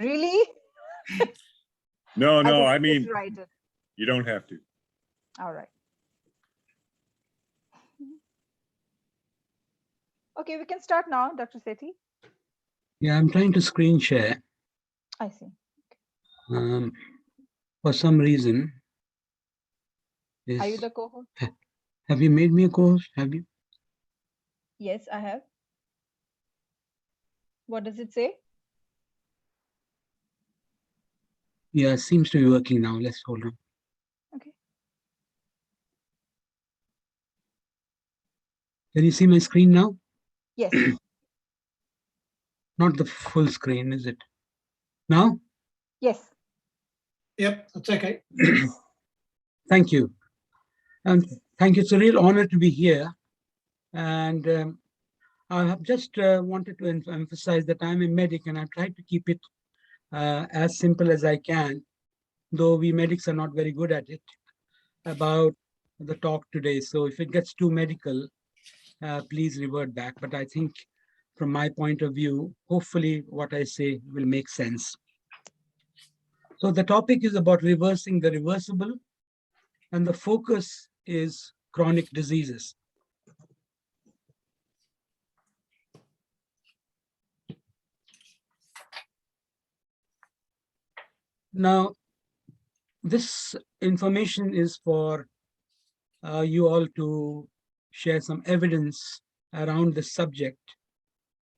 Really? No, I I mean, write it. you don't have to. All right. Okay, we can start now, Dr. Sethi. Yeah, I'm trying to screen share. I see. For some reason. Are you the co-host? Have you made me a co-host? Have you? Yes, I have. What does it say? Yeah, it seems to be working now. Let's hold on. Okay. Can you see my screen now? Yes. Not the full screen, is it? Now? Yes. Yep, that's okay. Thank you. Thank you. It's a real honor to be here. And I have just wanted to emphasize that I'm a medic and I've tried to keep it as simple as I can, though we medics are not very good at it, about the talk today. So if it gets too medical, please revert back. But I think from my point of view, hopefully what I say will make sense. So the topic is about reversing the reversible, and the focus is chronic diseases. Now, this information is for you all to share some evidence around this subject.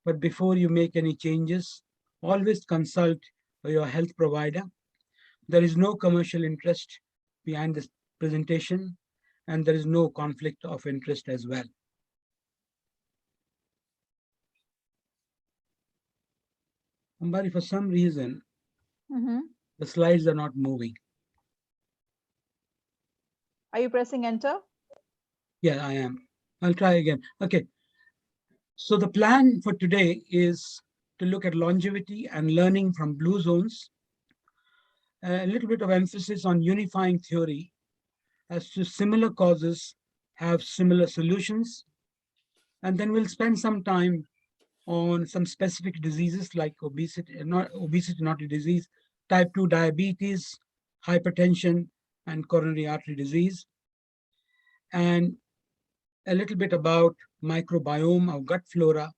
But before you make any changes, always consult your health provider. There is no commercial interest behind this presentation, and there is no conflict of interest as well. But for some reason, the slides are not moving. Are you pressing enter? Yeah, I am. I'll try again. Okay. So the plan for today is to look at longevity and learning from blue zones. A little bit of emphasis on unifying theory as to similar causes have similar solutions. And then we'll spend some time on some specific diseases like obesity, not a disease, type 2 diabetes, hypertension, and coronary artery disease. And a little bit about microbiome of gut flora,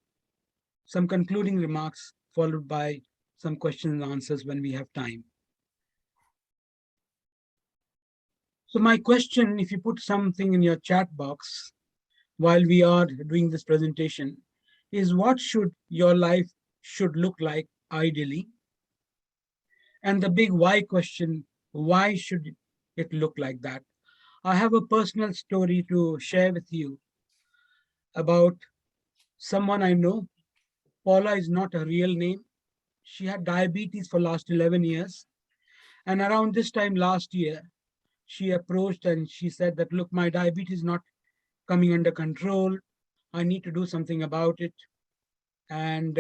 some concluding remarks, followed by some questions and answers when we have time. So my question, if you put something in your chat box while we are doing this presentation, is what should your life should look like ideally? And the big why question, why should it look like that? I have a personal story to share with you about someone I know. Paula is not a real name. She had diabetes for last 11 years. And around this time last year, she approached and she said that, look, my diabetes is not coming under control. I need to do something about it. And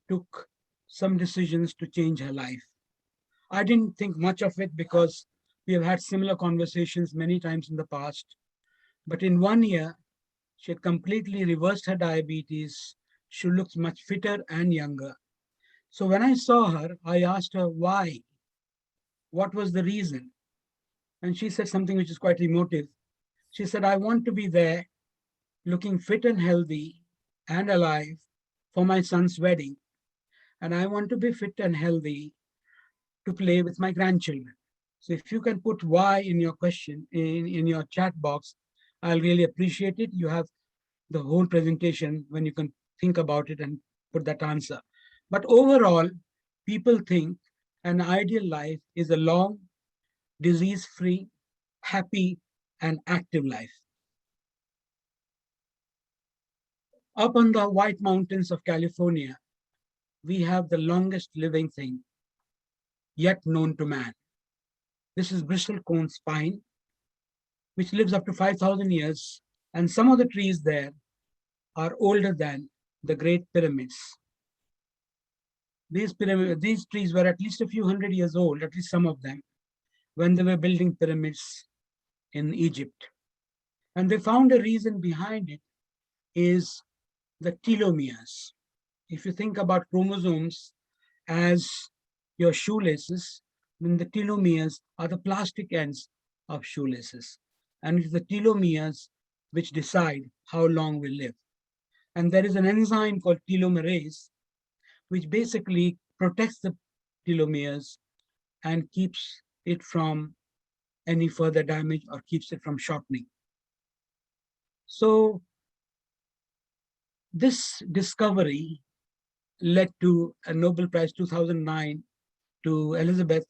took some decisions to change her life. I didn't think much of it because we have had similar conversations many times in the past. But in 1 year, she had completely reversed her diabetes. She looks much fitter and younger. So when I saw her, I asked her why. What was the reason? And she said something which is quite emotive. She said, I want to be there looking fit and healthy and alive for my son's wedding. And I want to be fit and healthy to play with my grandchildren. So if you can put why in your question, in your chat box, I'll really appreciate it. You have the whole presentation when you can think about it and put that answer. But overall, people think an ideal life is a long, disease-free, happy, and active life. Up on the White Mountains of California, we have the longest living thing yet known to man. This is bristle cone pine, which lives up to 5,000 years, and some of the trees there are older than the Great Pyramids. These trees were at least a few hundred years old, at least some of them, when they were building pyramids in Egypt. And they found a reason behind it is the telomeres. If you think about chromosomes as your shoelaces, then the telomeres are the plastic ends of shoelaces. And it's the telomeres which decide how long we live. And there is an enzyme called telomerase, which basically protects the telomeres and keeps it from any further damage or keeps it from shortening. So this discovery led to a Nobel Prize 2009 to Elizabeth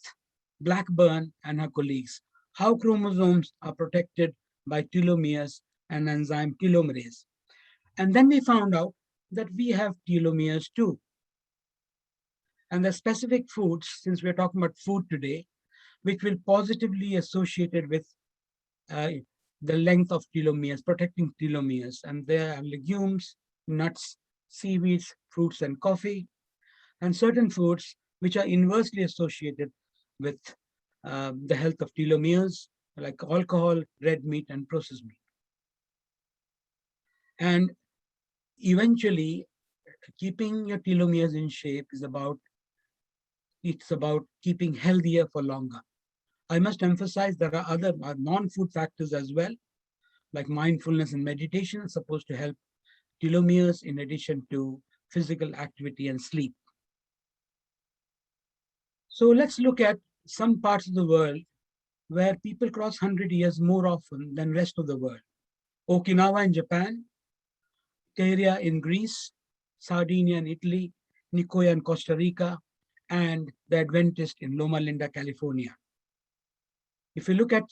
Blackburn and her colleagues, how chromosomes are protected by telomeres and enzyme telomerase. And then we found out that we have telomeres too. And the specific foods, since we're talking about food today, which will positively associated with the length of telomeres, protecting telomeres. And there are legumes, nuts, seaweeds, fruits, and coffee, and certain foods which are inversely associated with the health of telomeres, like alcohol, red meat, and processed meat. And eventually, keeping your telomeres in shape is about keeping healthier for longer. I must emphasize there are other non-food factors as well, like mindfulness and meditation are supposed to help telomeres in addition to physical activity and sleep. So let's look at some parts of the world where people cross 100 years more often than rest of the world. Okinawa in Japan, Teria in Greece, Sardinia in Italy, Nicoya in Costa Rica, and the Adventist in Loma Linda, California. If you look at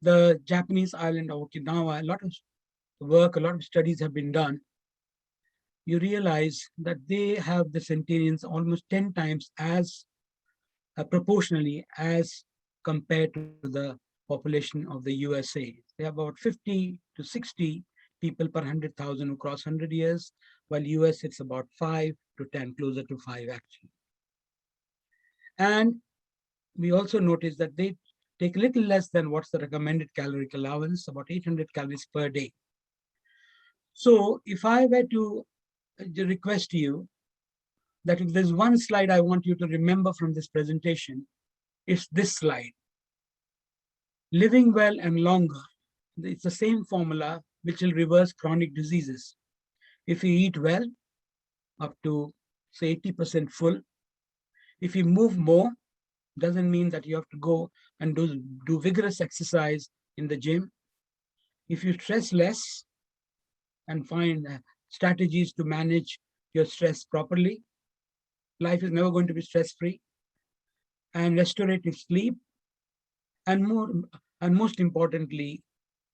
the Japanese island of Okinawa, a lot of work, a lot of studies have been done. You realize that they have the centenarians almost 10 times as proportionally as compared to the population of the USA. They have about 50 to 60 people per 100,000 who cross 100 years, while US it's about 5 to 10, closer to 5 actually. And we also notice that they take a little less than what's the recommended caloric allowance, about 800 calories per day. So if I were to request you that if there's one slide I want you to remember from this presentation, it's this slide. Living well and longer, it's the same formula which will reverse chronic diseases. If you eat well, up to say 80% full, if you move more, doesn't mean that you have to go and do vigorous exercise in the gym. If you stress less and find strategies to manage your stress properly, life is never going to be stress-free. And restorative sleep, and most importantly,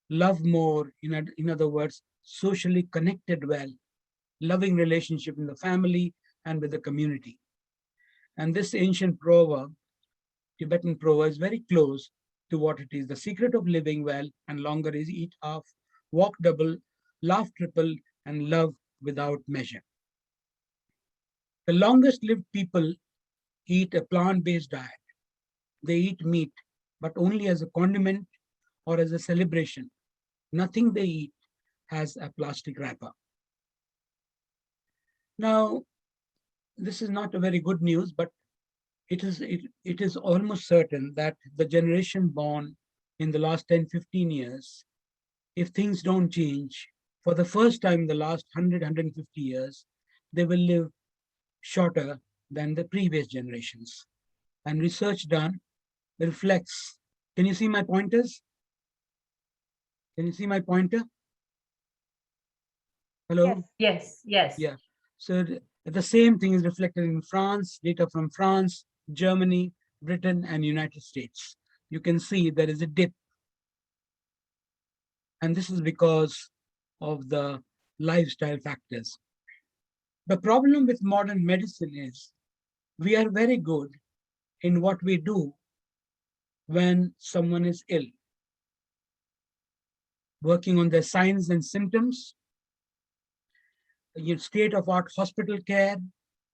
love more, in other words, socially connected well, loving relationship in the family and with the community. And this ancient proverb, Tibetan proverb, is very close to what it is. The secret of living well and longer is eat half, walk double, laugh triple, and love without measure. The longest lived people eat a plant-based diet. They eat meat, but only as a condiment or as a celebration. Nothing they eat has a plastic wrapper. Now, this is not a very good news, but it is almost certain that the generation born in the last 10, 15 years, if things don't change, for the first time in the last 100, 150 years, they will live shorter than the previous generations. And research done reflects. Can you see my pointers? Can you see my pointer? Hello? Yes. Yes. Yeah. So the same thing is reflected in France, data from France, Germany, Britain, and United States. You can see there is a dip. And this is because of the lifestyle factors. The problem with modern medicine is we are very good in what we do when someone is ill, working on their signs and symptoms, state-of-art hospital care,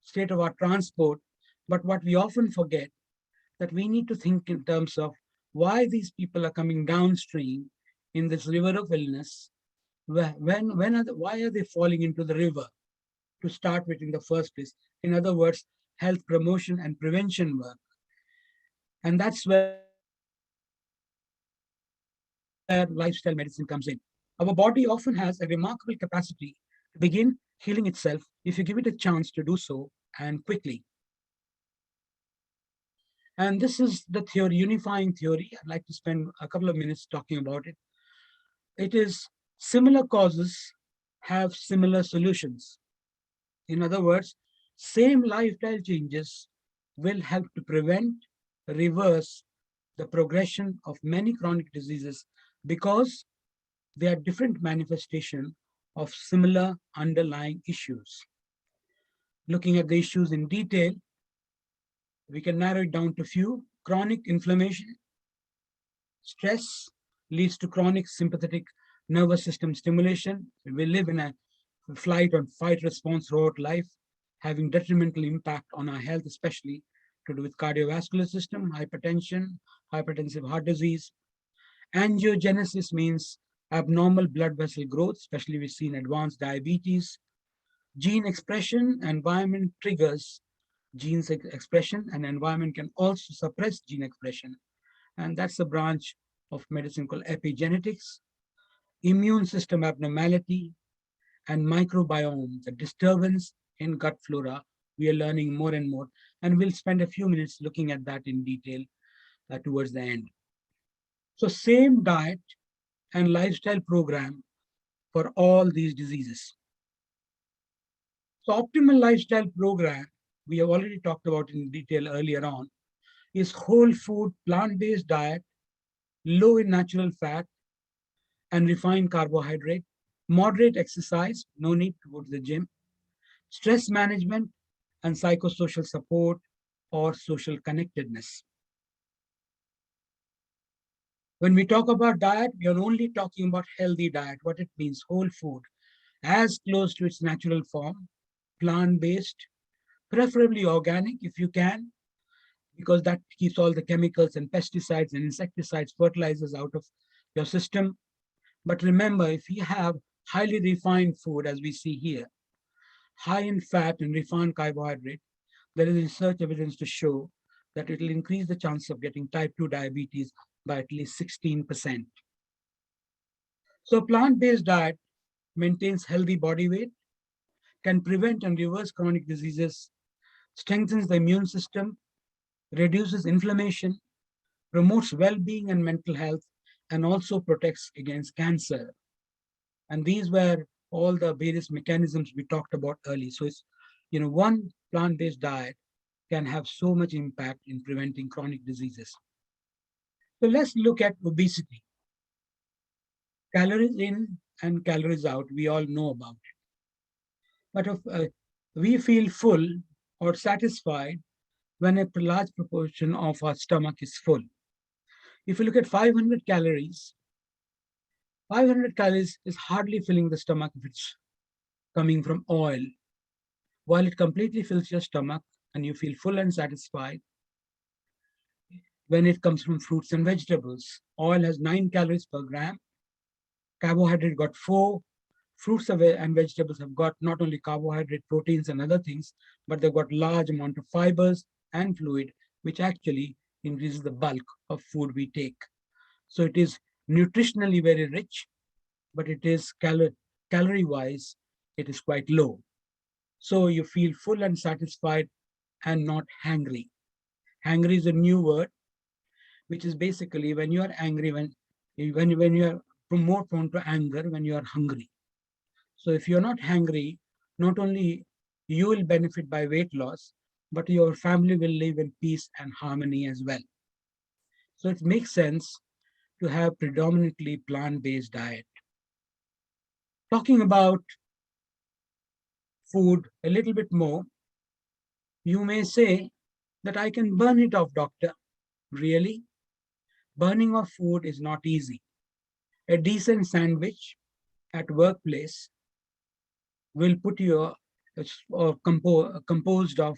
state-of-art transport. But what we often forget that we need to think in terms of why these people are coming downstream in this river of illness. Why are they falling into the river to start with in the first place? In other words, health promotion and prevention work And that's where lifestyle medicine comes in. Our body often has a remarkable capacity to begin healing itself if you give it a chance to do so, and quickly. And this is the theory, unifying theory. I'd like to spend a couple of minutes talking about it. It is similar causes have similar solutions. In other words, same lifestyle changes will help to prevent, reverse the progression of many chronic diseases because they are different manifestation of similar underlying issues. Looking at the issues in detail, we can narrow it down to few. Chronic inflammation, stress leads to chronic sympathetic nervous system stimulation. We live in a flight or fight response throughout life, having detrimental impact on our health, especially to do with cardiovascular system, hypertension, hypertensive heart disease. Angiogenesis means abnormal blood vessel growth, especially we see in advanced diabetes. Gene expression, environment triggers genes expression, and environment can also suppress gene expression. And that's a branch of medicine called epigenetics. Immune system abnormality, and microbiome, the disturbance in gut flora. We are learning more and more, and we'll spend a few minutes looking at that in detail towards the end. So same diet and lifestyle program for all these diseases. So optimal lifestyle program, we have already talked about in detail earlier on, is whole food, plant-based diet, low in natural fat and refined carbohydrate, moderate exercise, no need to go to the gym, stress management, and psychosocial support or social connectedness. When we talk about diet, we are only talking about healthy diet, what it means, whole food, as close to its natural form, plant-based, preferably organic if you can, because that keeps all the chemicals and pesticides and insecticides, fertilizers out of your system. But remember, if you have highly refined food, as we see here, high in fat and refined carbohydrate, there is research evidence to show that it will increase the chance of getting type 2 diabetes by at least 16%. So plant-based diet maintains healthy body weight, can prevent and reverse chronic diseases, strengthens the immune system, reduces inflammation, promotes well-being and mental health, and also protects against cancer. And these were all the various mechanisms we talked about earlier. So it's, one plant-based diet can have so much impact in preventing chronic diseases. So let's look at obesity. Calories in and calories out, we all know about it. But if we feel full or satisfied when a large proportion of our stomach is full. If you look at 500 calories, 500 calories is hardly filling the stomach if it's coming from oil. While it completely fills your stomach and you feel full and satisfied when it comes from fruits and vegetables. Oil has 9 calories per gram. Carbohydrate got 4. Fruits and vegetables have got not only carbohydrate, proteins, and other things, but they've got large amount of fibers and fluid, which actually increases the bulk of food we take. So it is nutritionally very rich, but it is calorie-wise, it is quite low. So you feel full and satisfied and not hangry. Hangry is a new word, which is basically when you are angry, when you are more prone to anger when you are hungry. So if you're not hungry, not only you will benefit by weight loss, but your family will live in peace and harmony as well. So it makes sense to have predominantly plant-based diet. Talking about food a little bit more, you may say that I can burn it off, doctor. Really? Burning of food is not easy. A decent sandwich at workplace will put you composed of,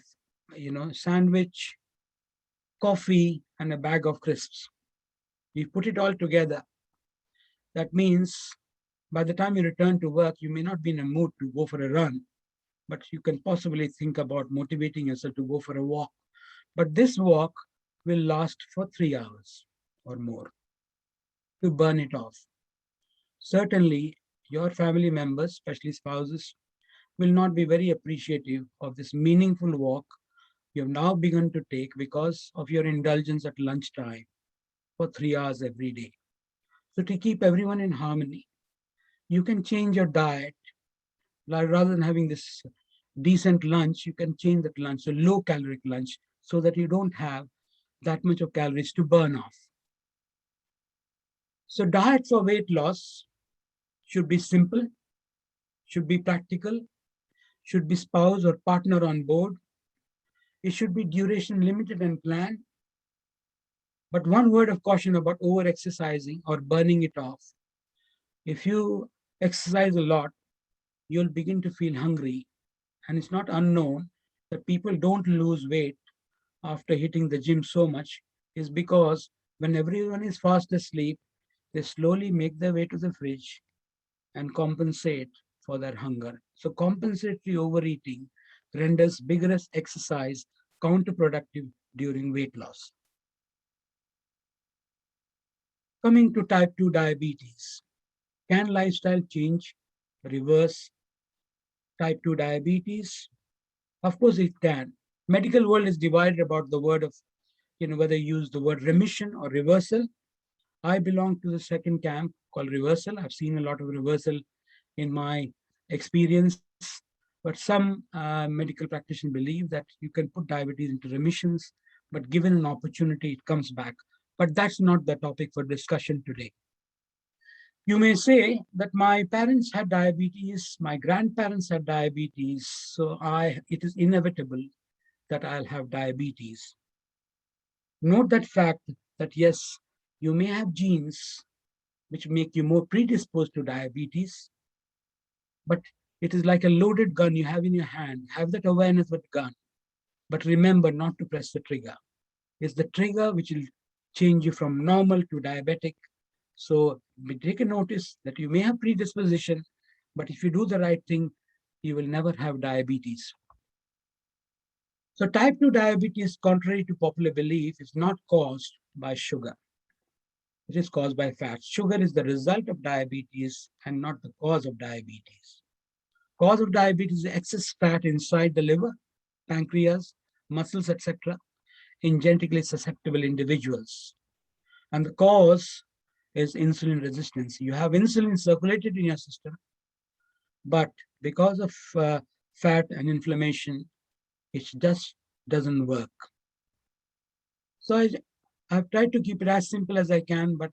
sandwich, coffee, and a bag of crisps. You put it all together. That means by the time you return to work, you may not be in a mood to go for a run, but you can possibly think about motivating yourself to go for a walk. But this walk will last for 3 hours or more to burn it off. Certainly, your family members, especially spouses, will not be very appreciative of this meaningful walk you have now begun to take because of your indulgence at lunchtime for 3 hours every day. So to keep everyone in harmony, you can change your diet. Rather than having this decent lunch, you can change that lunch to low caloric lunch so that you don't have that much of calories to burn off. So diet for weight loss should be simple, should be practical, should be spouse or partner on board. It should be duration limited and planned. But one word of caution about over-exercising or burning it off. If you exercise a lot, you'll begin to feel hungry. And it's not unknown that people don't lose weight after hitting the gym so much is because when everyone is fast asleep, they slowly make their way to the fridge and compensate for their hunger. So compensatory overeating renders vigorous exercise counterproductive during weight loss. Coming to type 2 diabetes, can lifestyle change reverse type 2 diabetes? Of course it can. Medical world is divided about the word of, whether you use the word remission or reversal. I belong to the second camp called reversal. I've seen a lot of reversal in my experience, but some medical practitioners believe that you can put diabetes into remissions, but given an opportunity, it comes back. But that's not the topic for discussion today. You may say that my parents had diabetes, my grandparents had diabetes, so it is inevitable that I'll have diabetes. Note that fact that yes, you may have genes which make you more predisposed to diabetes, but it is like a loaded gun you have in your hand. Have that awareness with gun, but remember not to press the trigger. It's the trigger which will change you from normal to diabetic. So take a notice that you may have predisposition, but if you do the right thing, you will never have diabetes. So type 2 diabetes, contrary to popular belief, is not caused by sugar. It is caused by fat. Sugar is the result of diabetes and not the cause of diabetes. Cause of diabetes is excess fat inside the liver, pancreas, muscles, etc. in genetically susceptible individuals. And the cause is insulin resistance. You have insulin circulated in your system, but because of fat and inflammation, it just doesn't work. So I've tried to keep it as simple as I can, but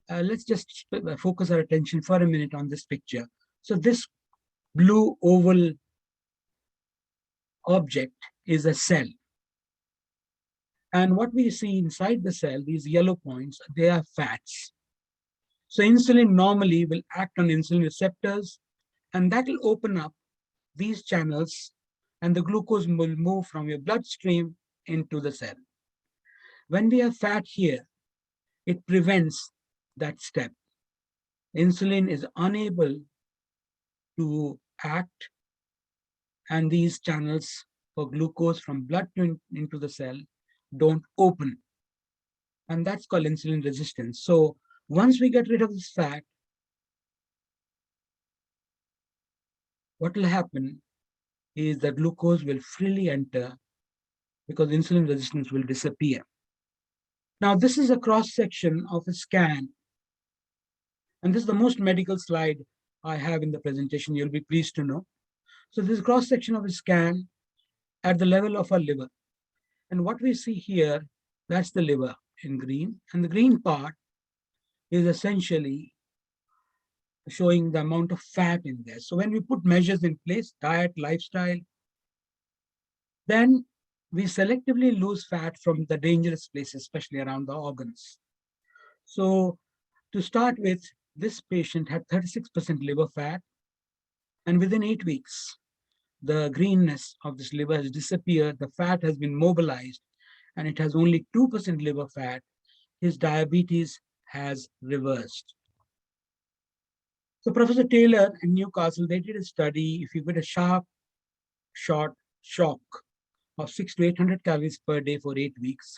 let's just focus our attention for a minute on this picture. So this blue oval object is a cell. And what we see inside the cell, these yellow points, they are fats. So insulin normally will act on insulin receptors, and that will open up these channels, and the glucose will move from your bloodstream into the cell. When we have fat here, it prevents that step. Insulin is unable to act, and these channels for glucose from blood into the cell don't open. And that's called insulin resistance. So once we get rid of this fat, what will happen is that glucose will freely enter because insulin resistance will disappear. Now, this is a cross-section of a scan. And this is the most medical slide I have in the presentation, you'll be pleased to know. So this is a cross-section of a scan at the level of our liver. And what we see here, that's the liver in green. And the green part is essentially showing the amount of fat in there. So when we put measures in place, diet, lifestyle, then we selectively lose fat from the dangerous places, especially around the organs. So to start with, this patient had 36% liver fat, and within 8 weeks, the greenness of this liver has disappeared, the fat has been mobilized, and it has only 2% liver fat. His diabetes has reversed. So Professor Taylor in Newcastle, they did a study. If you get a sharp, short shock of 600 to 800 calories per day for 8 weeks,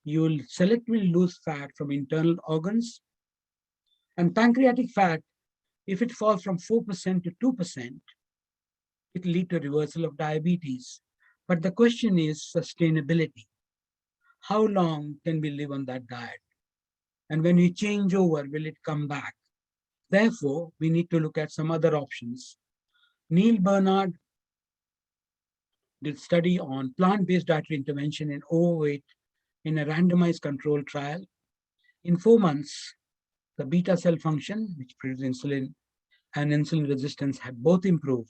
you'll selectively lose fat from internal organs. And pancreatic fat, if it falls from 4% to 2%, it will lead to reversal of diabetes. But the question is sustainability. How long can we live on that diet? And when we change over, will it come back? Therefore, we need to look at some other options. Neal Bernard did study on plant-based dietary intervention in overweight in a randomized controlled trial. In 4 months, the beta cell function, which produces insulin, and insulin resistance had both improved.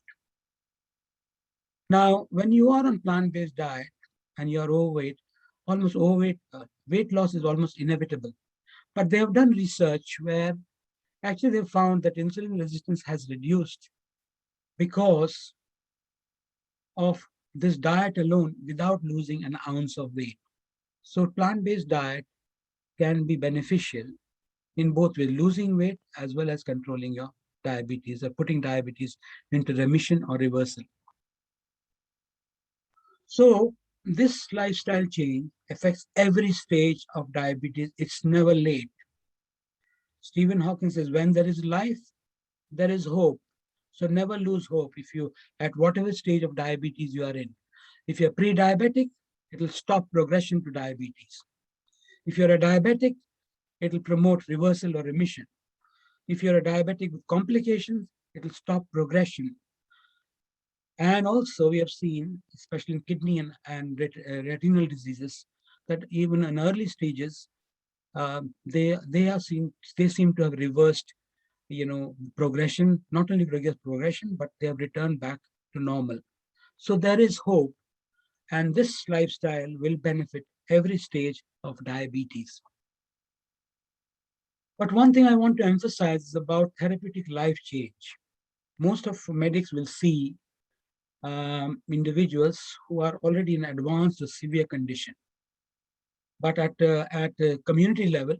Now, when you are on plant-based diet and you are overweight, weight loss is almost inevitable. But they have done research where actually they found that insulin resistance has reduced because of this diet alone without losing an ounce of weight. So plant-based diet can be beneficial in both with losing weight as well as controlling your diabetes or putting diabetes into remission or reversal. So this lifestyle change affects every stage of diabetes. It's never late. Stephen Hawking says, when there is life, there is hope. So never lose hope if you, at whatever stage of diabetes you are in. If you're pre-diabetic, it will stop progression to diabetes. If you're a diabetic, it will promote reversal or remission. If you're a diabetic with complications, it will stop progression. And also we have seen, especially in kidney and retinal diseases, that even in early stages, they seem to have reversed, progression, not only progression, but they have returned back to normal. So there is hope, and this lifestyle will benefit every stage of diabetes. But one thing I want to emphasize is about therapeutic life change. Most of medics will see individuals who are already in advanced or severe condition. But at the community level,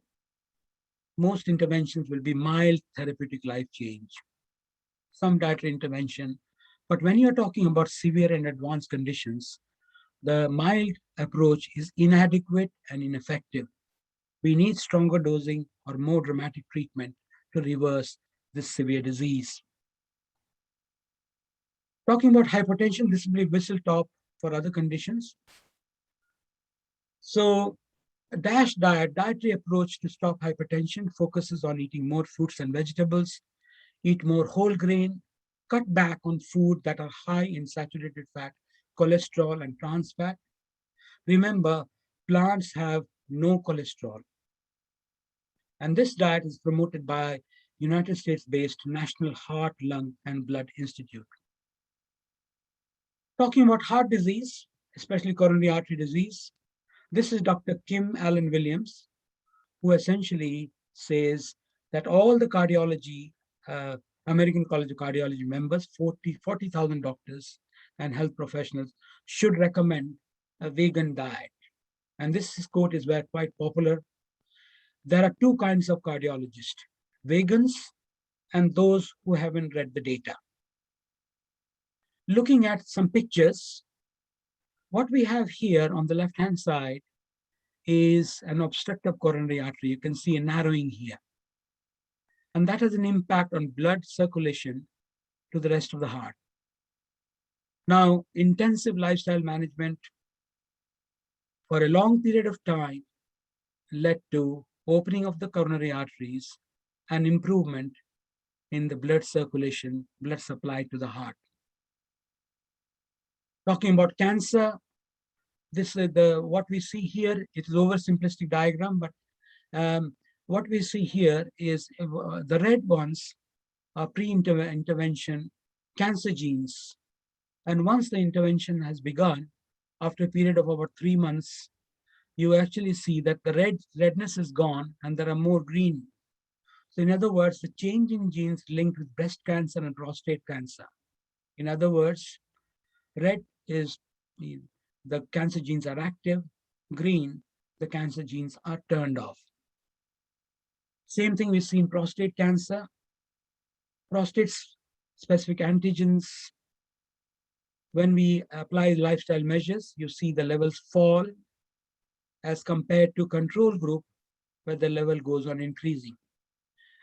most interventions will be mild therapeutic life change, some dietary intervention. But when you're talking about severe and advanced conditions, the mild approach is inadequate and ineffective. We need stronger dosing or more dramatic treatment to reverse this severe disease. Talking about hypertension, this will be whistle top for other conditions. So a DASH diet, dietary approach to stop hypertension, focuses on eating more fruits and vegetables, eat more whole grain, cut back on food that are high in saturated fat, cholesterol, and trans fat. Remember, plants have no cholesterol. And this diet is promoted by United States-based National Heart, Lung, and Blood Institute. Talking about heart disease, especially coronary artery disease, this is Dr. Kim Allen Williams, who essentially says that all the cardiology, American College of Cardiology members, 40,000 doctors and health professionals should recommend a vegan diet. And this quote is quite popular. There are two kinds of cardiologists, vegans and those who haven't read the data. Looking at some pictures, what we have here on the left-hand side is an obstructive coronary artery. You can see a narrowing here. And that has an impact on blood circulation to the rest of the heart. Now, intensive lifestyle management for a long period of time led to opening of the coronary arteries and improvement in the blood circulation, blood supply to the heart. Talking about cancer, this is what we see here. It is oversimplistic diagram, but what we see here is the red ones are pre-intervention cancer genes. And once the intervention has begun, after a period of about 3 months, you actually see that the redness is gone and there are more green. So in other words, the change in genes linked with breast cancer and prostate cancer. In other words, red is the cancer genes are active, green, the cancer genes are turned off. Same thing we see in prostate cancer. Prostate-specific antigens, when we apply lifestyle measures, you see the levels fall. as compared to control group, where the level goes on increasing.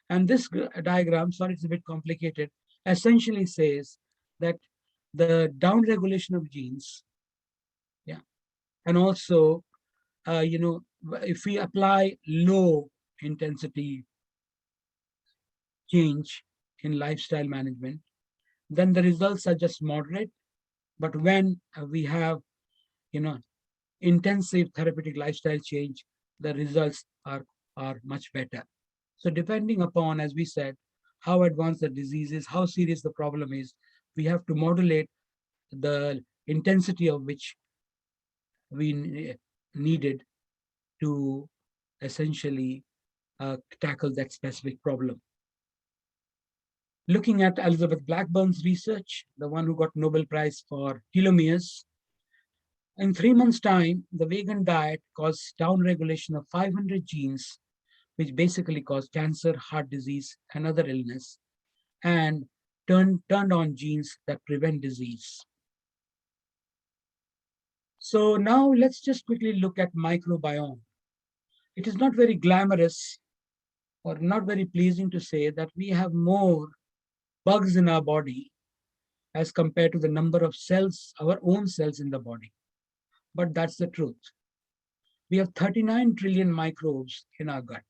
And this diagram, sorry, it's a bit complicated, essentially says that the downregulation of genes, yeah, and also, if we apply low intensity change in lifestyle management, then the results are just moderate. But when we have, intensive therapeutic lifestyle change, the results are much better. So depending upon, as we said, how advanced the disease is, how serious the problem is, we have to modulate the intensity of which we needed to essentially tackle that specific problem. Looking at Elizabeth Blackburn's research, the one who got Nobel Prize for telomeres, in 3 months' time, the vegan diet caused downregulation of 500 genes, which basically cause cancer, heart disease, and other illness, and turned on genes that prevent disease. So now let's just quickly look at microbiome. It is not very glamorous or not very pleasing to say that we have more bugs in our body as compared to the number of cells, our own cells in the body. But that's the truth. We have 39 trillion microbes in our gut.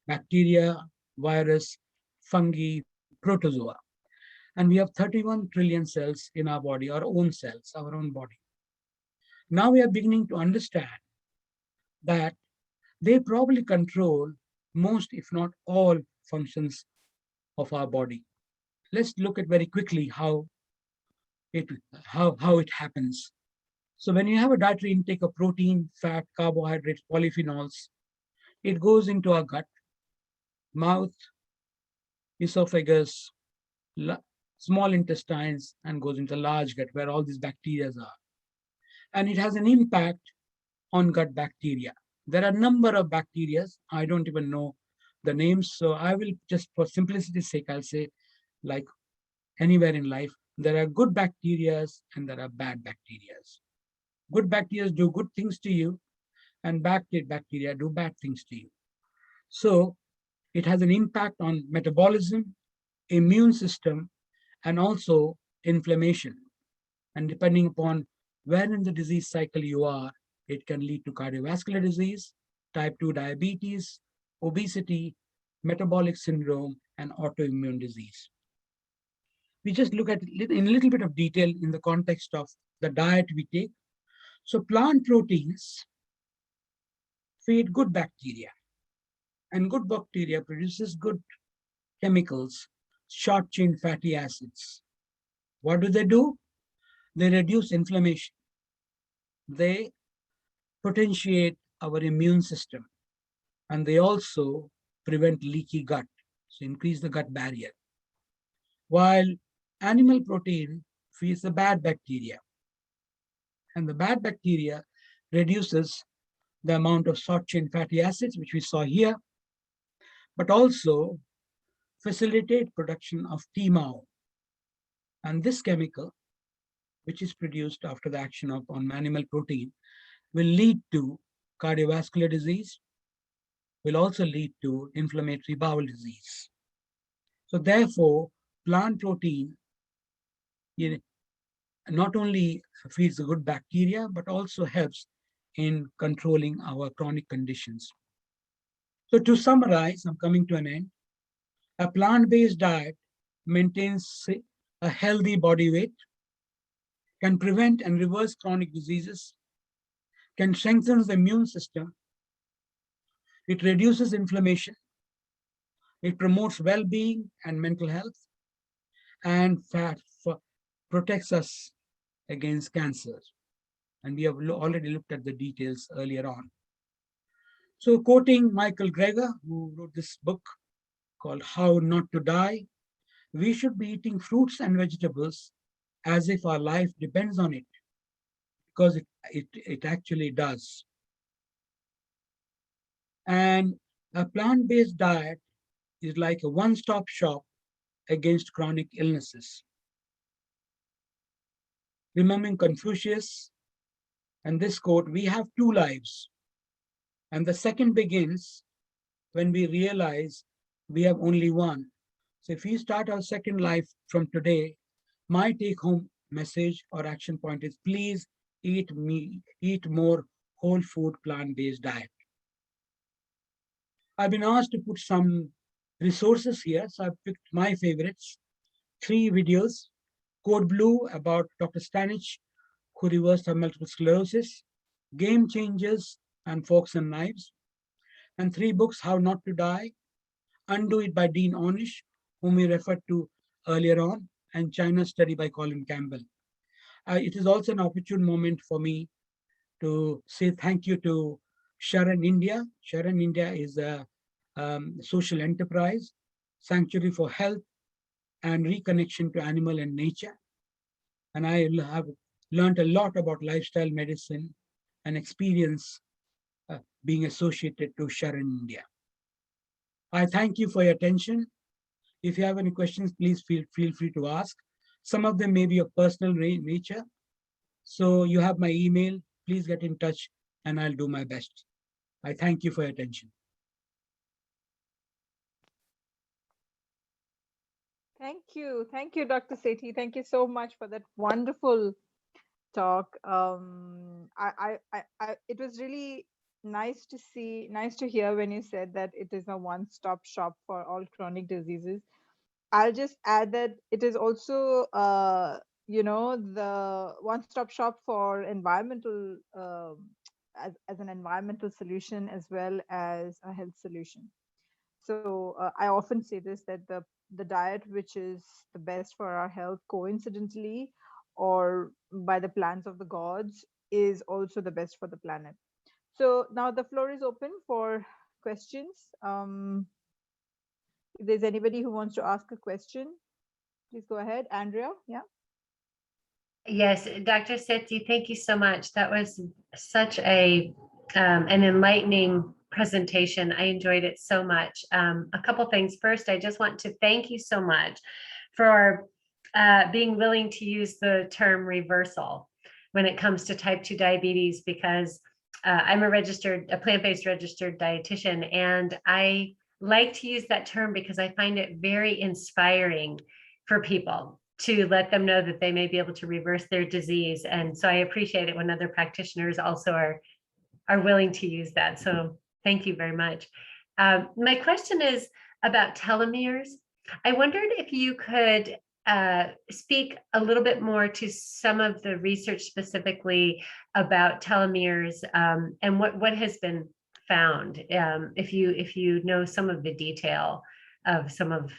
Bacteria, virus, fungi, protozoa. And we have 31 trillion cells in our body, our own cells, our own body. Now we are beginning to understand that they probably control most, if not all, functions of our body. Let's look at very quickly how it happens. So when you have a dietary intake of protein, fat, carbohydrates, polyphenols, it goes into our gut, mouth, esophagus, small intestines, and goes into the large gut where all these bacteria are. And it has an impact on gut bacteria. There are a number of bacteria. I don't even know the names. So I will just, for simplicity's sake, I'll say, like anywhere in life, there are good bacteria and there are bad bacteria. Good bacteria do good things to you, and bad bacteria do bad things to you. So it has an impact on metabolism, immune system, and also inflammation. And depending upon where in the disease cycle you are, it can lead to cardiovascular disease, type 2 diabetes, obesity, metabolic syndrome, and autoimmune disease. We just look at it in a little bit of detail in the context of the diet we take. So plant proteins feed good bacteria, and good bacteria produces good chemicals, short-chain fatty acids. What do? They reduce inflammation. They potentiate our immune system, and they also prevent leaky gut, so increase the gut barrier. While animal protein feeds the bad bacteria, and the bad bacteria reduces the amount of short-chain fatty acids, which we saw here, but also facilitate production of TMAO. And this chemical, which is produced after the action on animal protein, will lead to cardiovascular disease, will also lead to inflammatory bowel disease. So therefore, plant protein not only feeds the good bacteria, but also helps in controlling our chronic conditions. So to summarize, I'm coming to an end. A plant-based diet maintains a healthy body weight, can prevent and reverse chronic diseases, can strengthen the immune system, it reduces inflammation, it promotes well-being and mental health, and protects us against cancer. And we have already looked at the details earlier on. So quoting Michael Greger, who wrote this book called How Not to Die, we should be eating fruits and vegetables as if our life depends on it, because it actually does. And a plant-based diet is like a one-stop shop against chronic illnesses. Remembering Confucius, And this quote, we have two lives. And the second begins when we realize we have only one. So if we start our second life from today, my take-home message or action point is please eat more whole food plant-based diet. I've been asked to put some resources here, so I've picked my favorites. 3 videos, Code Blue about Dr. Stanich, who reversed her multiple sclerosis, Game Changers and Forks and Knives, and 3 books, How Not to Die, Undo It by Dean Ornish, whom we referred to earlier on, and China Study by Colin Campbell. It is also an opportune moment for me to say thank you to Sharon India. Sharon India is a social enterprise, sanctuary for health and reconnection to animal and nature. And I have learned a lot about lifestyle medicine and experience being associated to Sharon India. I thank you for your attention. If you have any questions, please feel free to ask. Some of them may be of personal nature. So you have my email, please get in touch and I'll do my best. I thank you for your attention. Thank you, Dr. Sethi. Thank you so much for that wonderful talk. It was really nice to hear when you said that it is a one-stop shop for all chronic diseases. I'll just add that it is also, the one-stop shop for environmental, as an environmental solution as well as a health solution. So I often say this, that the diet which is the best for our health, coincidentally or by the plans of the gods, is also the best for the planet. So now the floor is open for questions. If there's anybody who wants to ask a question, please go ahead. Andrea, yeah. Yes, Dr. Sethi, thank you so much. That was such an enlightening presentation. I enjoyed it so much. A couple things. First, I just want to thank you so much for being willing to use the term reversal when it comes to type 2 diabetes, because I'm a plant-based registered dietitian, and I like to use that term because I find it very inspiring for people to let them know that they may be able to reverse their disease. And so I appreciate it when other practitioners also are willing to use that. So thank you very much. My question is about telomeres. I wondered if you could speak a little bit more to some of the research specifically about telomeres and what has been found, if you know some of the detail of some of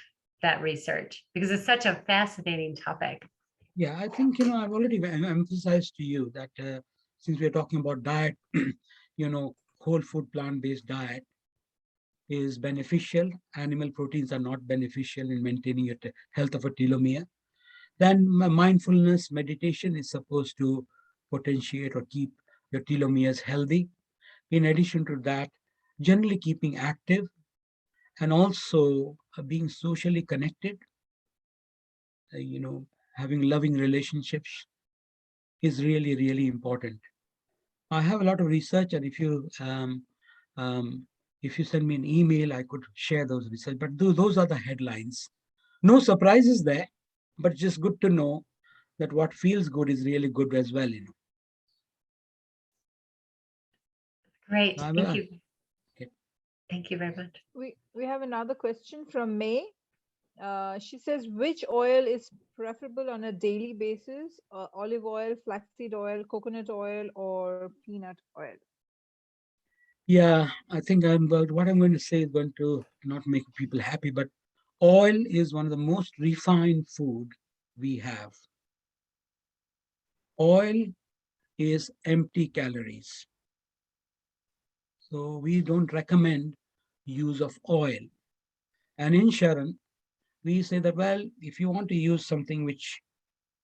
that research, because it's such a fascinating topic. Yeah, I think, I've already emphasized to you that since we're talking about diet, whole food plant-based diet is beneficial. Animal proteins are not beneficial in maintaining the health of a telomere. Then mindfulness meditation is supposed to potentiate or keep your telomeres healthy. In addition to that, generally keeping active and also being socially connected, having loving relationships is really, really important. I have a lot of research, and if you send me an email, I could share those research, but those are the headlines. No surprises there, but just good to know that what feels good is really good as well, Great, thank you. Okay. Thank you very much. We have another question from May. She says, which oil is preferable on a daily basis? Olive oil, flaxseed oil, coconut oil, or peanut oil? Yeah, I think what I'm going to say is going to not make people happy, but oil is one of the most refined food we have. Oil is empty calories. So we don't recommend use of oil. And in Sharon, we say that, well, if you want to use something which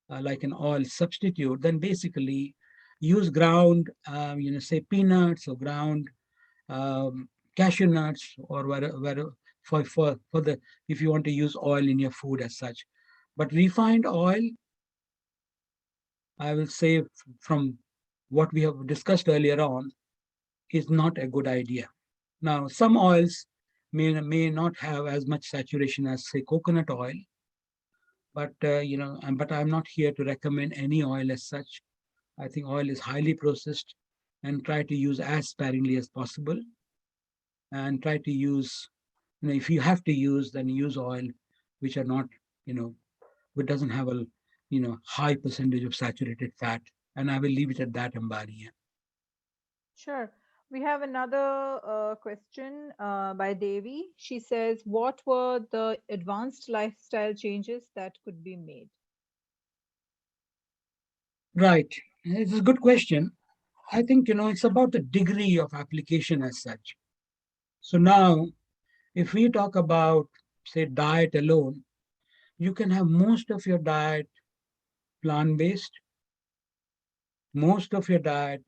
like an oil substitute, then basically use ground, say peanuts or ground cashew nuts, or if you want to use oil in your food as such. But refined oil, I will say from what we have discussed earlier on is not a good idea. Now, some oils may not have as much saturation as, say, coconut oil, but but I'm not here to recommend any oil as such. I think oil is highly processed, and try to use as sparingly as possible, and try to use, if you have to use, then use oil which are not, which doesn't have a, high percentage of saturated fat. And I will leave it at that, Ambani. Sure. We have another question by Devi. She says, what were the advanced lifestyle changes that could be made? Right. It's a good question. I think, it's about the degree of application as such. So now, if we talk about, say, diet alone, you can have most of your diet plant-based, most of your diet,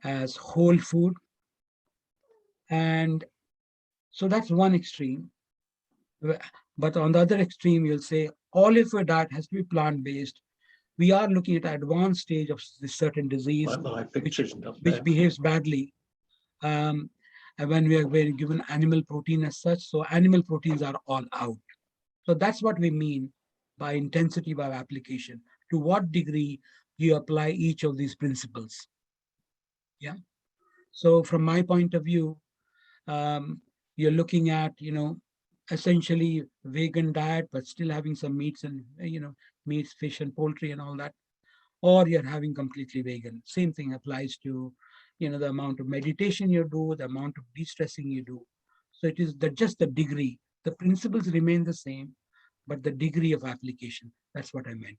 as whole food. And so that's one extreme. But on the other extreme, you'll say all of your diet has to be plant-based. We are looking at an advanced stage of this certain disease, which behaves badly. And when we are given animal protein as such, so animal proteins are all out. So that's what we mean by intensity by application. To what degree you apply each of these principles. Yeah. So from my point of view, you're looking at, essentially vegan diet, but still having some meats and, meats, fish and poultry and all that, or you're having completely vegan. Same thing applies to, the amount of meditation you do, the amount of de-stressing you do. So it is just the degree. The principles remain the same, but the degree of application, that's what I meant.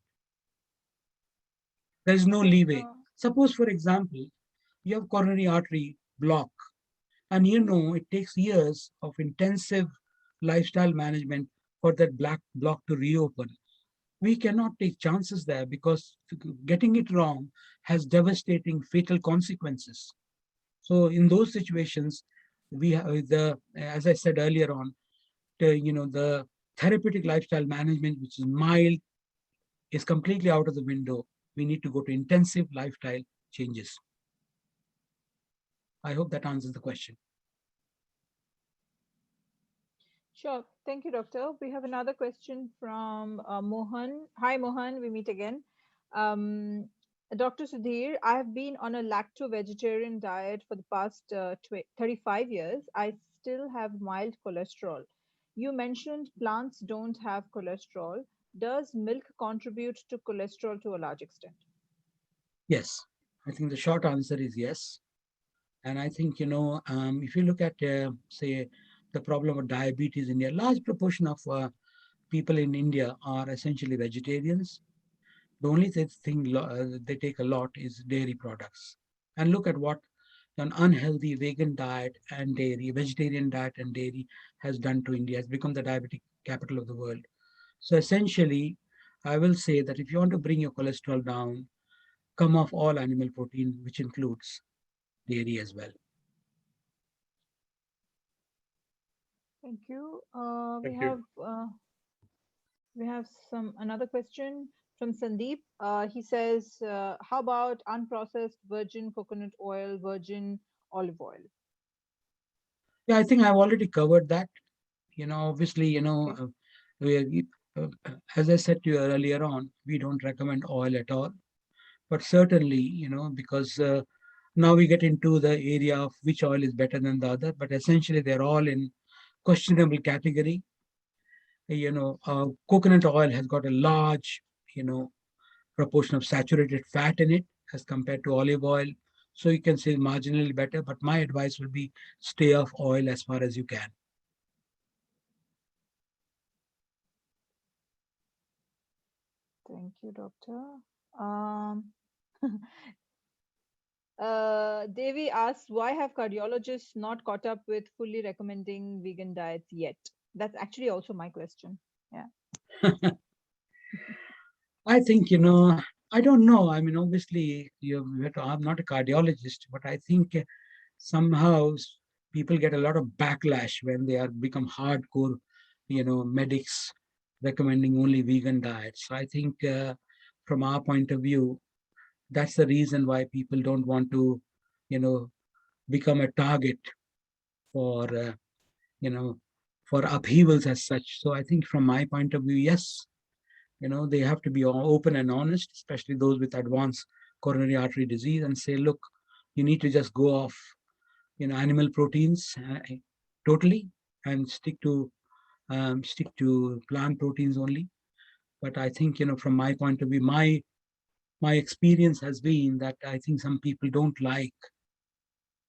There is no leeway. Suppose, for example, you have coronary artery block, and it takes years of intensive lifestyle management for that block to reopen. We cannot take chances there, because getting it wrong has devastating fatal consequences. So in those situations, we have as I said earlier on, the therapeutic lifestyle management, which is mild, is completely out of the window. We need to go to intensive lifestyle changes. I hope that answers the question. Sure. Thank you, Doctor. We have another question from Mohan. Hi, Mohan. We meet again. Dr. Sudhir, I have been on a lacto-vegetarian diet for the past 35 years. I still have mild cholesterol. You mentioned plants don't have cholesterol. Does milk contribute to cholesterol to a large extent? Yes, I think the short answer is yes. And I think, if you look at, say, the problem of diabetes in India, a large proportion of people in India are essentially vegetarians. The only thing they take a lot is dairy products. And look at what an unhealthy vegan diet and dairy, vegetarian diet and dairy has done to India. It's become the diabetic capital of the world. So essentially, I will say that if you want to bring your cholesterol down, come off all animal protein, which includes dairy as well. Thank you. Thank you. We have another question from Sandeep. He says, how about unprocessed virgin coconut oil, virgin olive oil? Yeah, I think I've already covered that. Obviously, as I said to you earlier on, we don't recommend oil at all. But certainly, because now we get into the area of which oil is better than the other, but essentially they're all in questionable category. Coconut oil has got a large, proportion of saturated fat in it as compared to olive oil. So you can say marginally better, but my advice will be stay off oil as far as you can. Thank you, Doctor. Devi asks, why have cardiologists not caught up with fully recommending vegan diets yet? That's actually also my question. Yeah. I think, I don't know. I mean, obviously, I'm not a cardiologist, but I think somehow people get a lot of backlash when they are become hardcore, medics recommending only vegan diets. So I think from our point of view, that's the reason why people don't want to, become a target for, for upheavals as such. So I think from my point of view, yes, they have to be open and honest, especially those with advanced coronary artery disease, and say, look, you need to just go off, animal proteins totally, and stick to plant proteins only. But I think, from my point of view, my experience has been that I think some people don't like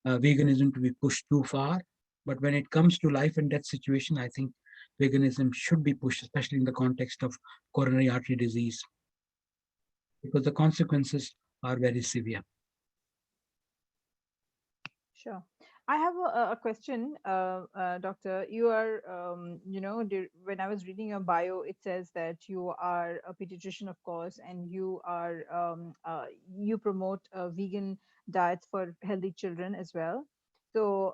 veganism to be pushed too far. But when it comes to life and death situation, I think veganism should be pushed, especially in the context of coronary artery disease, because the consequences are very severe. Sure. I have a question, Doctor. You are, when I was reading your bio, it says that you are a pediatrician, of course, and you are you promote vegan diets for healthy children as well. So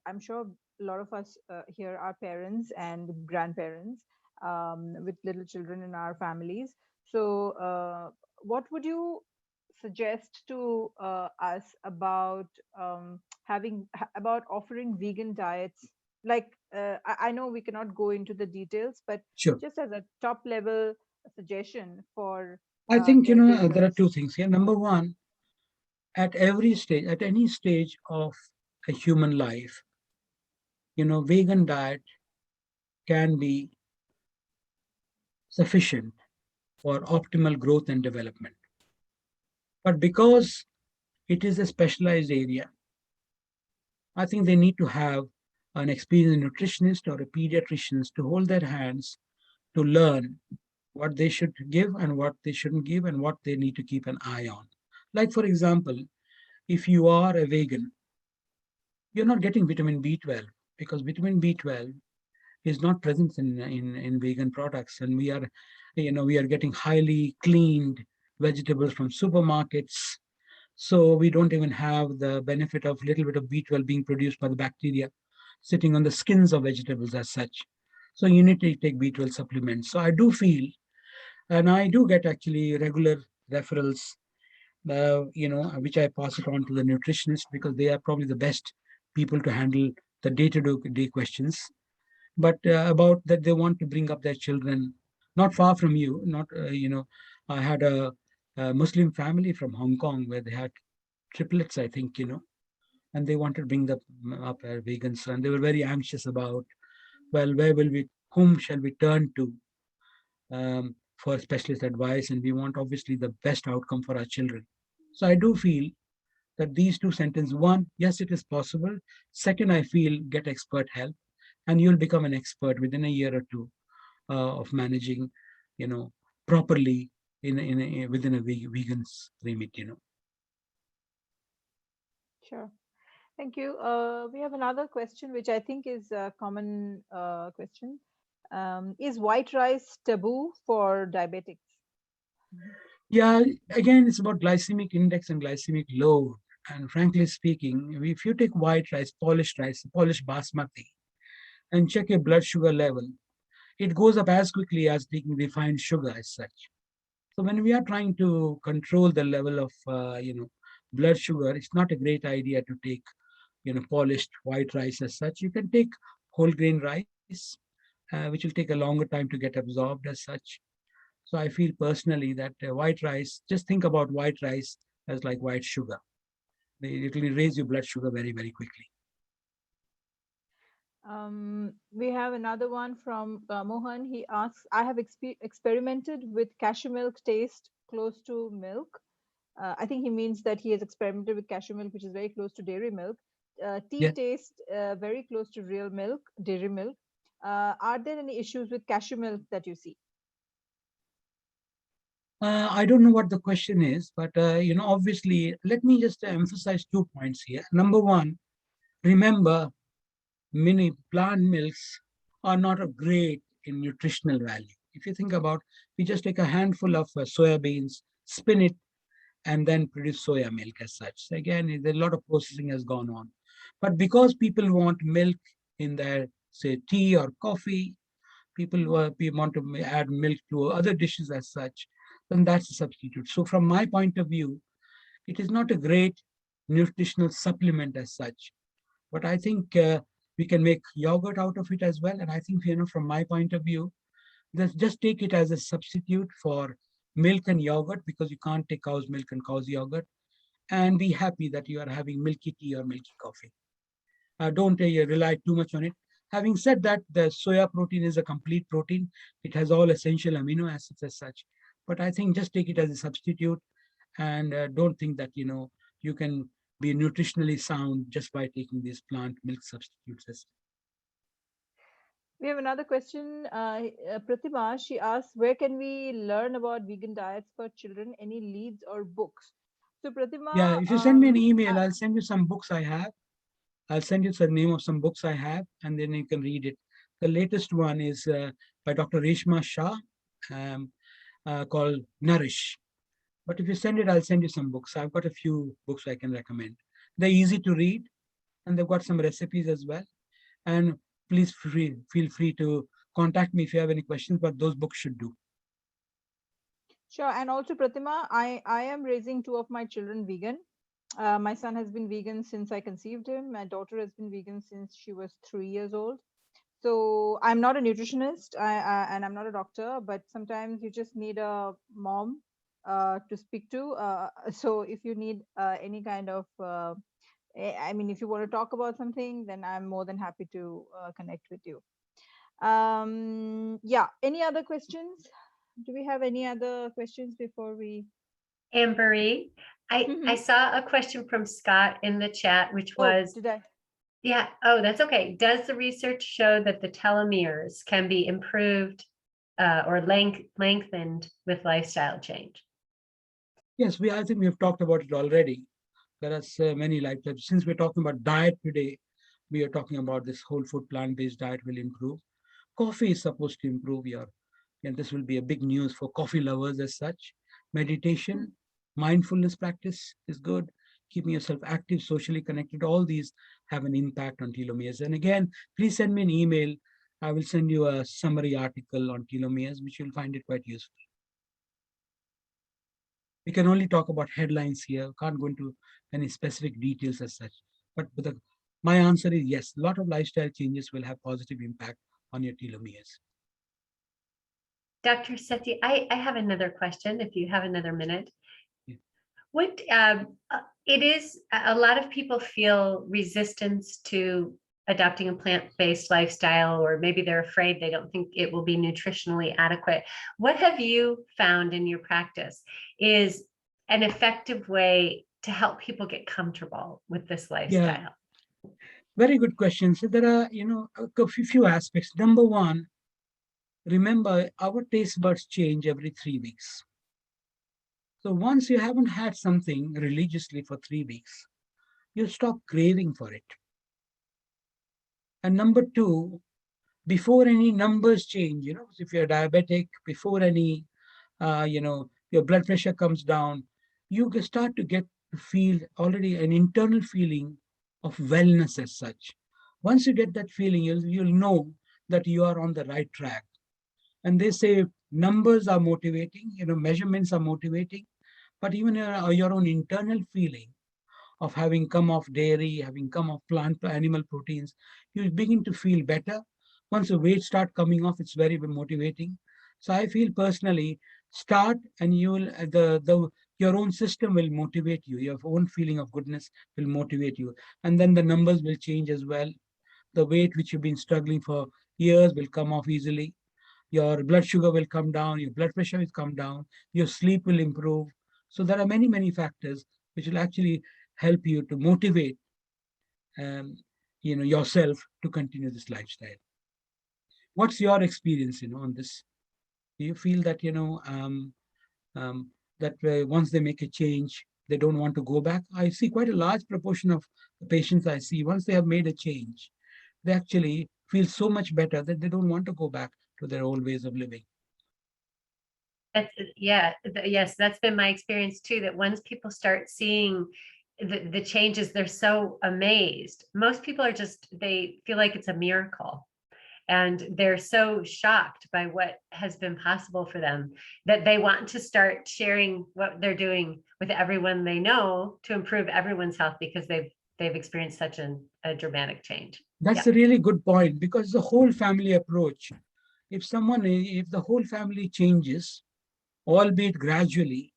I'm sure a lot of us here are parents and grandparents with little children in our families. So what would you suggest to us about about offering vegan diets? Like I know we cannot go into the details, but Sure. just as a top level suggestion for I think, there are caregivers. two things here. Number one, at every stage, at any stage of a human life, vegan diet can be sufficient for optimal growth and development. But because it is a specialized area, I think they need to have an experienced nutritionist or a pediatrician to hold their hands to learn what they should give and what they shouldn't give and what they need to keep an eye on. Like, for example, if you are a vegan, you're not getting vitamin B12 because vitamin B12 is not present in vegan products. And we are getting highly cleaned vegetables from supermarkets. So we don't even have the benefit of a little bit of B12 being produced by the bacteria sitting on the skins of vegetables as such. So you need to take B12 supplements. So I do feel, and I do get actually regular referrals, which I pass it on to the nutritionist because they are probably the best people to handle the day-to-day questions. But about that, they want to bring up their children not far from you. Not, I had a Muslim family from Hong Kong where they had triplets, I think, and they wanted to bring them up as vegans. And they were very anxious about, well, whom shall we turn to for specialist advice? And we want obviously the best outcome for our children. So I do feel that these two sentences, one, yes, it is possible. Second, I feel get expert help and you'll become an expert within a year or two of managing, properly within a vegan's remit. Sure. Thank you. We have another question, which I think is a common question. Is white rice taboo for diabetics? Yeah, again, it's about glycemic index and glycemic load. And frankly speaking, if you take white rice, polished basmati, and check your blood sugar level, it goes up as quickly as taking refined sugar as such. So when we are trying to control the level of, blood sugar, it's not a great idea to take, polished white rice as such. You can take whole grain rice, which will take a longer time to get absorbed as such. So I feel personally that white rice, just think about white rice as like white sugar. It will raise your blood sugar very, very quickly. We have another one from Mohan. He asks, I have experimented with cashew milk taste close to milk. I think he means that he has experimented with cashew milk, which is very close to dairy milk. Tea Yeah. taste very close to real milk, dairy milk. Are there any issues with cashew milk that you see? I don't know what the question is, but obviously, let me just emphasize 2 points here. Number one, remember, many plant milks are not a great in nutritional value. If you think about, we just take a handful of soya beans, spin it, and then produce soya milk as such. So again, a lot of processing has gone on. But because people want milk in their, say, tea or coffee, people want to add milk to other dishes as such, then that's a substitute. So from my point of view, It is not a great nutritional supplement as such, but I think we can make yogurt out of it as well. And I think, from my point of view, just take it as a substitute for milk and yogurt, because you can't take cow's milk and cow's yogurt, and be happy that you are having milky tea or milky coffee. Don't rely too much on it. Having said that, the soya protein is a complete protein. It has all essential amino acids as such. But I think just take it as a substitute, and don't think that, you can be nutritionally sound just by taking these plant milk substitutes. We have another question. Pratima, she asks, where can we learn about vegan diets for children? Any leads or books? So Pratima, Yeah, if you send me an email, I'll send you some books I have. I'll send you the name of some books I have, and then you can read it. The latest one is by Dr. Reshma Shah, called Nourish. But if you send it, I'll send you some books. I've got a few books I can recommend. They're easy to read, and they've got some recipes as well. And please feel free to contact me if you have any questions, but those books should do. Sure. And also, Pratima, I am raising 2 of my children vegan. My son has been vegan since I conceived him. My daughter has been vegan since she was 3 years old. So I'm not a nutritionist and I'm not a doctor, but sometimes you just need a mom to speak to. So if you need any kind of, if you want to talk about something, then I'm more than happy to connect with you. Yeah, any other questions? Do we have any other questions before we? Anne-Marie, I saw a question from Scott in the chat, which was, did I? Yeah, oh, that's okay. Does the research show that the telomeres can be improved or lengthened with lifestyle change? Yes, I think we've talked about it already. There are many lifestyles. Since we're talking about diet today, we are talking about this whole food plant-based diet will improve. Coffee is supposed to improve and this will be a big news for coffee lovers as such. Meditation, mindfulness practice is good. Keeping yourself active, socially connected, all these have an impact on telomeres. And again, please send me an email. I will send you a summary article on telomeres, which you'll find it quite useful. We can only talk about headlines here, can't go into any specific details as such. But my answer is yes, a lot of lifestyle changes will have positive impact on your telomeres. Dr. Sethi, I have another question if you have another minute. Yeah. What it is, a lot of people feel resistance to adopting a plant-based lifestyle, or maybe they're afraid, they don't think it will be nutritionally adequate. What have you found in your practice is an effective way to help people get comfortable with this lifestyle? Yeah. Very good question. So there are, a few aspects. Number one, remember our taste buds change every 3 weeks. So once you haven't had something religiously for 3 weeks, you stop craving for it. And number two, before any numbers change, if you're diabetic, before any, your blood pressure comes down, you start to feel already an internal feeling of wellness as such. Once you get that feeling, you'll know that you are on the right track. And they say numbers are motivating, measurements are motivating, but even your own internal feeling of having come off dairy, having come off plant to animal proteins, you begin to feel better. Once the weight start coming off, it's very motivating. So I feel personally, start and your own system will motivate you. Your own feeling of goodness will motivate you. And then the numbers will change as well. The weight which you've been struggling for years will come off easily. Your blood sugar will come down, your blood pressure will come down, your sleep will improve. So there are many, many factors which will actually help you to motivate yourself to continue this lifestyle. What's your experience on this? Do you feel that that once they make a change, they don't want to go back? I see quite a large proportion of the patients I see, once they have made a change, they actually feel so much better that they don't want to go back to their old ways of living. Yes, that's been my experience too, that once people start seeing the changes, they're so amazed. Most people are they feel like it's a miracle. And they're so shocked by what has been possible for them that they want to start sharing what they're doing with everyone they know to improve everyone's health, because they've experienced such a dramatic change. That's Yeah. a really good point, because the whole family approach, if the whole family changes, albeit gradually,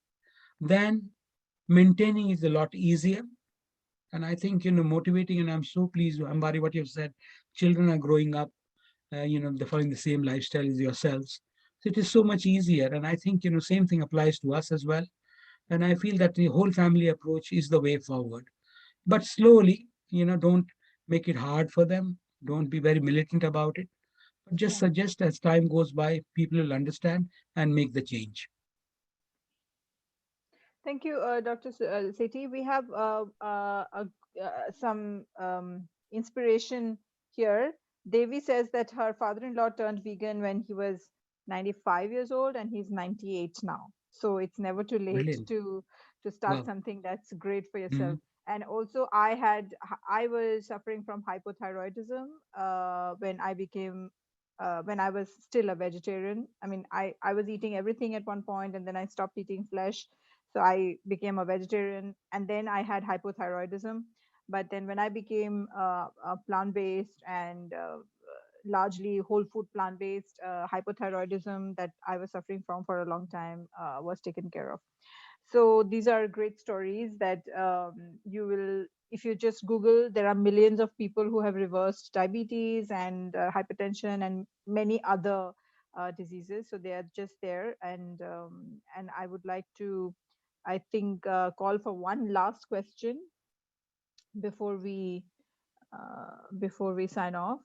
then maintaining is a lot easier. And I think, motivating, and I'm so pleased, Ambari, what you've said, children are growing up, they're following the same lifestyle as yourselves. So it is so much easier. And I think, same thing applies to us as well. And I feel that the whole family approach is the way forward. But slowly, don't make it hard for them. Don't be very militant about it. But just suggest as time goes by, people will understand and make the change. Thank you, Dr. Sethi. We have some inspiration here. Devi says that her father-in-law turned vegan when he was 95 years old, and he's 98 now. So it's never too late Brilliant. to start Wow. something that's great for yourself. And also, I was suffering from hypothyroidism when I was still a vegetarian. I mean, I was eating everything at one point, and then I stopped eating flesh. So I became a vegetarian, and then I had hypothyroidism. But then when I became plant-based and largely whole food plant-based, hypothyroidism that I was suffering from for a long time was taken care of. So these are great stories that you will, if you just Google, there are millions of people who have reversed diabetes and hypertension and many other diseases. So they are just there. And I would like to, I think, call for one last question before we sign off.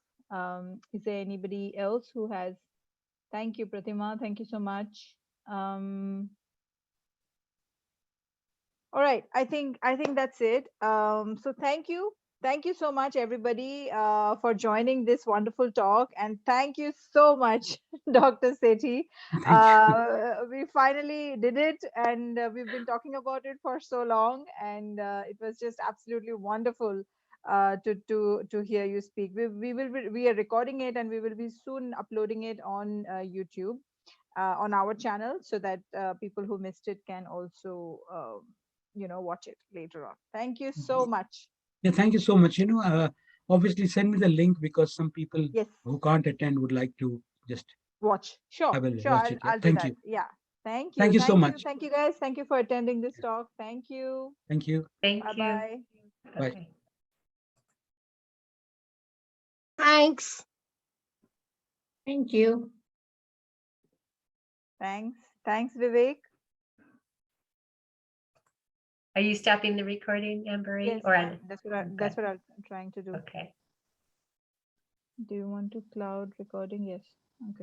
Is there anybody else who has? Thank you, Pratima. Thank you so much. All right, I think that's it. So thank you so much, everybody, for joining this wonderful talk, and thank you so much, Dr. Sethi. We finally did it, and we've been talking about it for so long, and it was just absolutely wonderful to hear you speak. We are recording it, and we will be soon uploading it on YouTube, on our channel, so that people who missed it can also watch it later on. Thank you so much. Yeah, thank you so much. Obviously send me the link, because some people Yes, who can't attend would like to just watch. Sure, watch it. Yeah. I'll do Thank that. you. Yeah, thank Thank you, you so much. thank you, guys. Thank you for attending this talk. Thank you. Thank you. Thank Bye you. bye. Bye. Okay. Thanks. Thank you. Thanks, Vivek. Are you stopping the recording, Amber? Yes, Or that's what I'm trying to do. okay. Do you want to cloud recording? Yes. Okay.